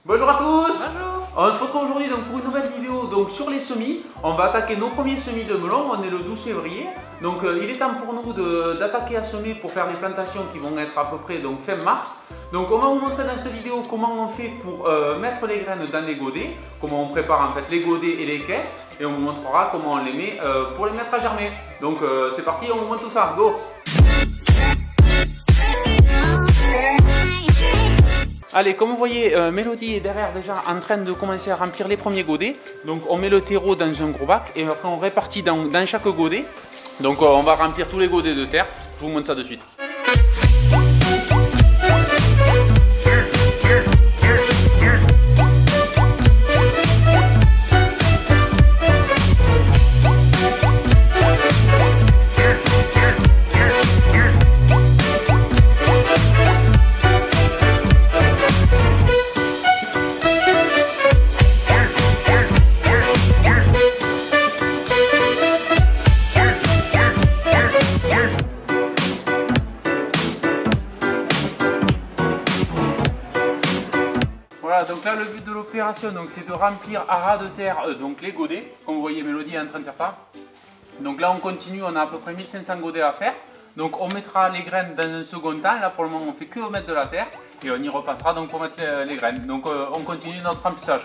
Bonjour à tous. Bonjour. On se retrouve aujourd'hui pour une nouvelle vidéo sur les semis. On va attaquer nos premiers semis de melon, on est le 12 février. Donc il est temps pour nous d'attaquer à semer pour faire les plantations qui vont être à peu près fin mars. Donc on va vous montrer dans cette vidéo comment on fait pour mettre les graines dans les godets, comment on prépare en fait les godets et les caisses, et on vous montrera comment on les met pour les mettre à germer. Donc c'est parti, on vous montre tout ça, go! Allez, comme vous voyez, Mélodie est derrière déjà en train de commencer à remplir les premiers godets. Donc on met le terreau dans un gros bac et après on répartit dans chaque godet. Donc on va remplir tous les godets de terre. Je vous montre ça de suite. Voilà, donc là le but de l'opération c'est de remplir à ras de terre les godets. Comme vous voyez, Mélodie est en train de faire ça. Donc là on continue, on a à peu près 1500 godets à faire. Donc on mettra les graines dans un second temps. Là pour le moment on fait que mettre de la terre et on y repassera pour mettre les graines. Donc on continue notre remplissage.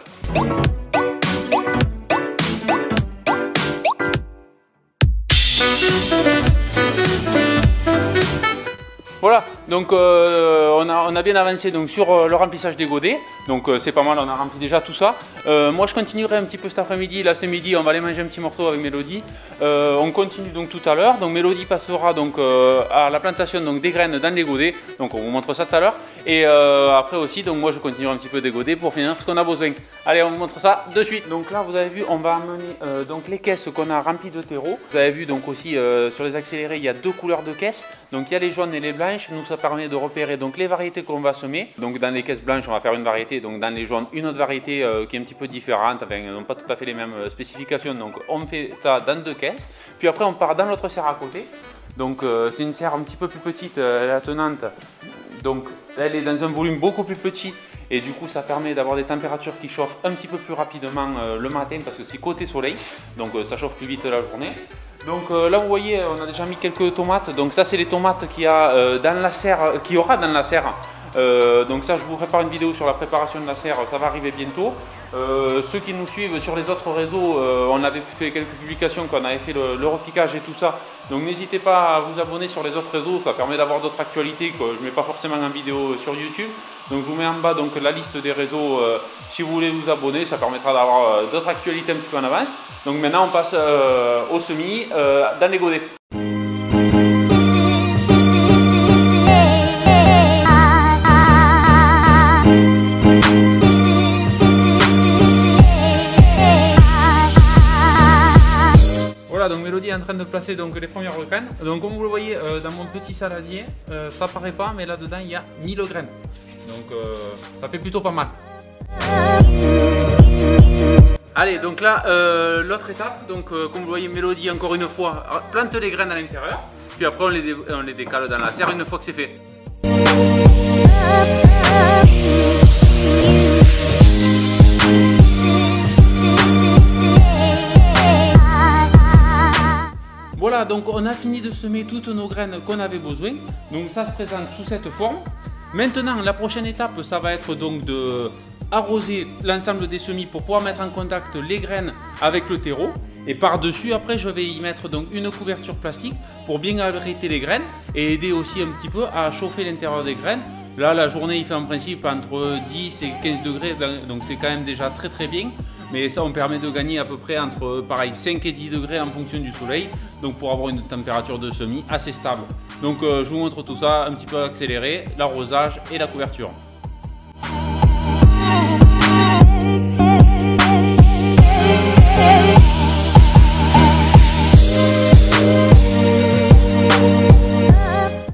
Voilà, donc on a bien avancé sur le remplissage des godets, donc c'est pas mal, on a rempli déjà tout ça. Moi je continuerai un petit peu cet après-midi, là ce midi on va aller manger un petit morceau avec Mélodie. On continue tout à l'heure, donc Mélodie passera à la plantation des graines dans les godets, donc on vous montre ça tout à l'heure. Et après aussi, moi je continuerai un petit peu des godets pour finir ce qu'on a besoin. Allez, on vous montre ça de suite. Donc là vous avez vu, on va amener les caisses qu'on a remplies de terreau. Vous avez vu aussi sur les accélérés, il y a deux couleurs de caisses, donc il y a les jaunes et les blancs. Nous ça permet de repérer les variétés qu'on va semer. Donc dans les caisses blanches on va faire une variété, donc dans les jaunes une autre variété qui est un petit peu différente, enfin n'ont pas tout à fait les mêmes spécifications, donc on fait ça dans deux caisses. Puis après on part dans l'autre serre à côté, donc c'est une serre un petit peu plus petite, la tenante, donc elle est dans un volume beaucoup plus petit et du coup ça permet d'avoir des températures qui chauffent un petit peu plus rapidement le matin parce que c'est côté soleil, donc ça chauffe plus vite la journée. Donc là vous voyez on a déjà mis quelques tomates, donc ça c'est les tomates qu'il y a dans la serre, qu'il y aura dans la serre. Donc ça je vous prépare une vidéo sur la préparation de la serre, ça va arriver bientôt. Ceux qui nous suivent sur les autres réseaux, on avait fait quelques publications quand on avait fait le repiquage et tout ça. Donc n'hésitez pas à vous abonner sur les autres réseaux, ça permet d'avoir d'autres actualités que je ne mets pas forcément en vidéo sur YouTube. Donc je vous mets en bas la liste des réseaux si vous voulez vous abonner, ça permettra d'avoir d'autres actualités un petit peu en avance. Donc maintenant on passe au semis dans les godets. Voilà, donc Mélodie est en train de placer les premières graines. Donc comme vous le voyez dans mon petit saladier, ça paraît pas, mais là dedans il y a 1000 graines. Donc ça fait plutôt pas mal. Allez, donc là l'autre étape, comme vous le voyez, Mélodie encore une fois plante les graines à l'intérieur, puis après on les décale dans la serre une fois que c'est fait. Voilà, donc on a fini de semer toutes nos graines qu'on avait besoin. Donc ça se présente sous cette forme. Maintenant, la prochaine étape, ça va être de arroser l'ensemble des semis pour pouvoir mettre en contact les graines avec le terreau. Et par-dessus, après, je vais y mettre une couverture plastique pour bien abriter les graines et aider aussi un petit peu à chauffer l'intérieur des graines. Là, la journée, il fait en principe entre 10 et 15 degrés, donc c'est quand même déjà très bien. Mais ça, on permet de gagner à peu près entre 5 et 10 degrés en fonction du soleil, donc pour avoir une température de semis assez stable. Donc je vous montre tout ça un petit peu accéléré, l'arrosage et la couverture.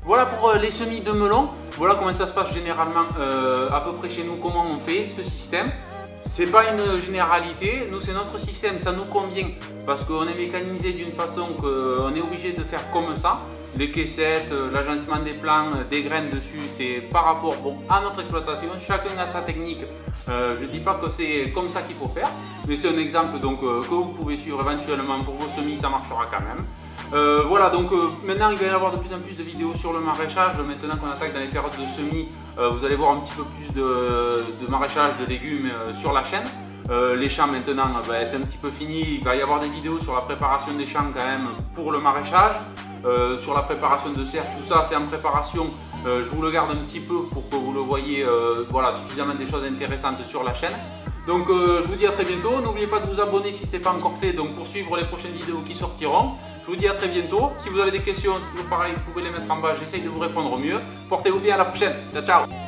Voilà pour les semis de melon. Voilà comment ça se passe généralement à peu près chez nous, comment on fait ce système. C'est pas une généralité, nous c'est notre système, ça nous convient parce qu'on est mécanisé d'une façon qu'on est obligé de faire comme ça. les caissettes, l'agencement des plants, des graines dessus, c'est par rapport à notre exploitation. Chacun a sa technique. Je ne dis pas que c'est comme ça qu'il faut faire, mais c'est un exemple donc, que vous pouvez suivre éventuellement pour vos semis, ça marchera quand même. Voilà, donc maintenant il va y avoir de plus en plus de vidéos sur le maraîchage. Maintenant qu'on attaque dans les périodes de semis, vous allez voir un petit peu plus de maraîchage de légumes sur la chaîne. Les champs maintenant, c'est un petit peu fini. Il va y avoir des vidéos sur la préparation des champs quand même pour le maraîchage, sur la préparation de serre, tout ça c'est en préparation. Je vous le garde un petit peu pour que vous le voyez, voilà, suffisamment des choses intéressantes sur la chaîne. Donc je vous dis à très bientôt. N'oubliez pas de vous abonner si ce n'est pas encore fait, donc pour suivre les prochaines vidéos qui sortiront. Je vous dis à très bientôt. Si vous avez des questions, toujours pareil, vous pouvez les mettre en bas, j'essaye de vous répondre au mieux. Portez-vous bien, à la prochaine. Ciao, ciao.